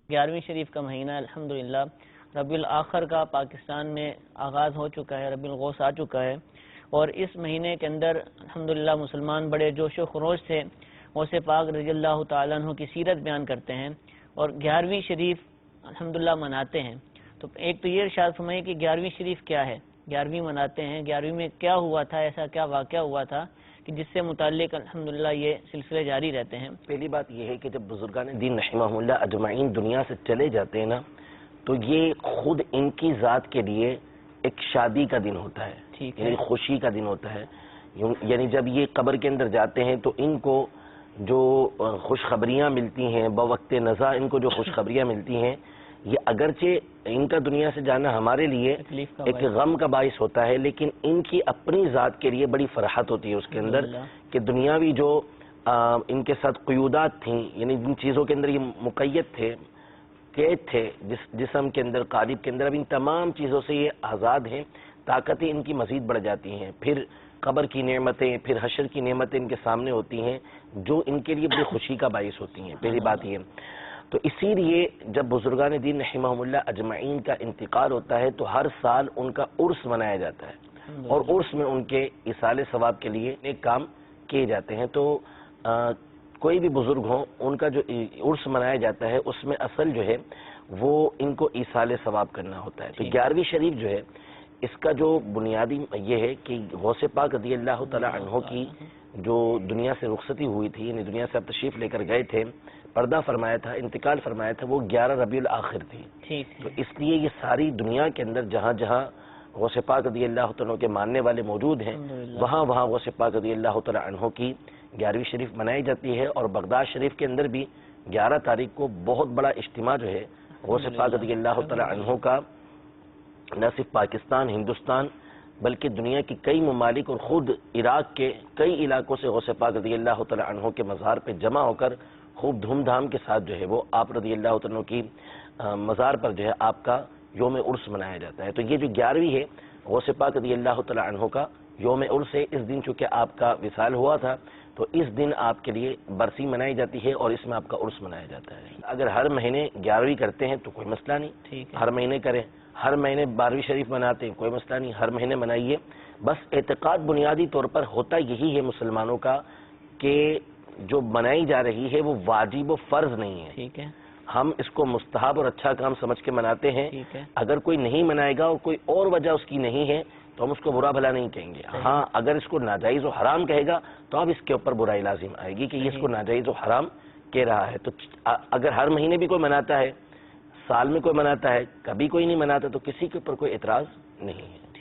11ویں شریف کا مہینہ الحمدللہ ربیع الاخر کا پاکستان میں آغاز ہو چکا ہے، ربیع الغوث آ چکا ہے، اور اس مہینے کے اندر الحمدللہ مسلمان بڑے جوش و خروش سے غوث پاک رضی اللہ تعالیٰ عنہ کی سیرت بیان کرتے ہیں اور 11ویں شریف الحمدللہ مناتے ہیں۔ تو ایک تو یہ ارشاد فرمائیے کہ 11ویں شریف کیا ہے، 11ویں مناتے ہیں، 11ویں میں کیا ہوا تھا، ایسا کیا واقعہ ہوا تھا کہ جس سے متعلق الحمدللہ یہ سلسلے جاری رہتے ہیں؟ پہلی بات یہ ہے کہ جب بزرگان دین رحمہ اللہ اجمعین دنیا سے چلے جاتے ہیں نا، تو یہ خود ان کی ذات کے لیے ایک شادی کا دن ہوتا ہے، یعنی خوشی کا دن ہوتا ہے۔ یعنی جب یہ قبر کے اندر جاتے ہیں تو ان کو جو خوشخبریاں ملتی ہیں، بوقت نزا ان کو جو خوشخبریاں ملتی ہیں، یہ اگرچہ ان کا دنیا سے جانا ہمارے لیے ایک غم کا باعث ہوتا ہے، لیکن ان کی اپنی ذات کے لیے بڑی فرحت ہوتی ہے اس کے اندر کہ دنیاوی جو ان کے ساتھ قیودات تھیں، یعنی جن چیزوں کے اندر یہ مقید تھے، قید تھے جسم کے اندر، قالب کے اندر، اب ان تمام چیزوں سے یہ آزاد ہیں، طاقتیں ان کی مزید بڑھ جاتی ہیں، پھر قبر کی نعمتیں، پھر حشر کی نعمتیں ان کے سامنے ہوتی ہیں جو ان کے لیے بڑی خوشی کا باعث ہوتی ہیں۔ پہلی بات یہ، تو اسی لیے جب بزرگان دین رحمہم اللہ اجمعین کا انتقال ہوتا ہے تو ہر سال ان کا عرس منایا جاتا ہے، اور عرس میں ان کے ایصال ثواب کے لیے نیک کام کیے جاتے ہیں۔ تو کوئی بھی بزرگ ہوں، ان کا جو عرس منایا جاتا ہے اس میں اصل جو ہے وہ ان کو ایصال ثواب کرنا ہوتا ہے۔ تو 11ویں شریف جو ہے اس کا جو بنیادی یہ ہے کہ غوث پاک رضی اللہ تعالی عنہ کی جو دنیا سے رخصتی ہوئی تھی، یعنی دنیا سے اب تشریف لے کر گئے تھے، پردہ فرمایا تھا، انتقال فرمایا تھا، وہ 11 ربیع الاخر تھی۔ تو اس لیے یہ ساری دنیا کے اندر جہاں جہاں غوث پاک رضی اللہ تعالیٰ کے ماننے والے موجود ہیں، وہاں وہاں غوث پاک رضی اللہ تعالیٰ عنہ کی 11ویں شریف منائی جاتی ہے، اور بغداد شریف کے اندر بھی 11 تاریخ کو بہت بڑا اجتماع جو ہے غوث پاک رضی اللہ تعالیٰ عنہ کا نہ صرف پاکستان، ہندوستان، بلکہ دنیا کی کئی ممالک اور خود عراق کے کئی علاقوں سے غوث پاک رضی اللہ تعالیٰ عنہ کے مزار پہ جمع ہو کر خوب دھوم دھام کے ساتھ جو ہے وہ آپ رضی اللہ تعالیٰ کی مزار پر جو ہے آپ کا یوم عرس منایا جاتا ہے۔ تو یہ جو 11ویں ہے غوث پاک رضی اللہ تعالیٰ عنہ کا یوم عرس ہے، اس دن چونکہ آپ کا وصال ہوا تھا تو اس دن آپ کے لیے برسی منائی جاتی ہے اور اس میں آپ کا عرس منایا جاتا ہے۔ اگر ہر مہینے 11ویں کرتے ہیں تو کوئی مسئلہ نہیں، ہر مہینے کریں، ہر مہینے 12ویں شریف مناتے ہیں کوئی مسئلہ نہیں، ہر مہینے منائیے۔ بس اعتقاد بنیادی طور پر ہوتا یہی ہے مسلمانوں کا کہ جو منائی جا رہی ہے وہ واجب و فرض نہیں ہے، ہم اس کو مستحب اور اچھا کام سمجھ کے مناتے ہیں۔ اگر کوئی نہیں منائے گا اور کوئی اور وجہ اس کی نہیں ہے تو ہم اس کو برا بھلا نہیں کہیں گے۔ ہاں اگر اس کو ناجائز و حرام کہے گا تو اب اس کے اوپر برائی لازم آئے گی کہ یہ اس کو ناجائز و حرام کہہ رہا ہے۔ تو اگر ہر مہینے بھی کوئی مناتا ہے، سال میں کوئی مناتا ہے، کبھی کوئی نہیں مناتا، تو کسی کے اوپر کوئی اعتراض نہیں ہے۔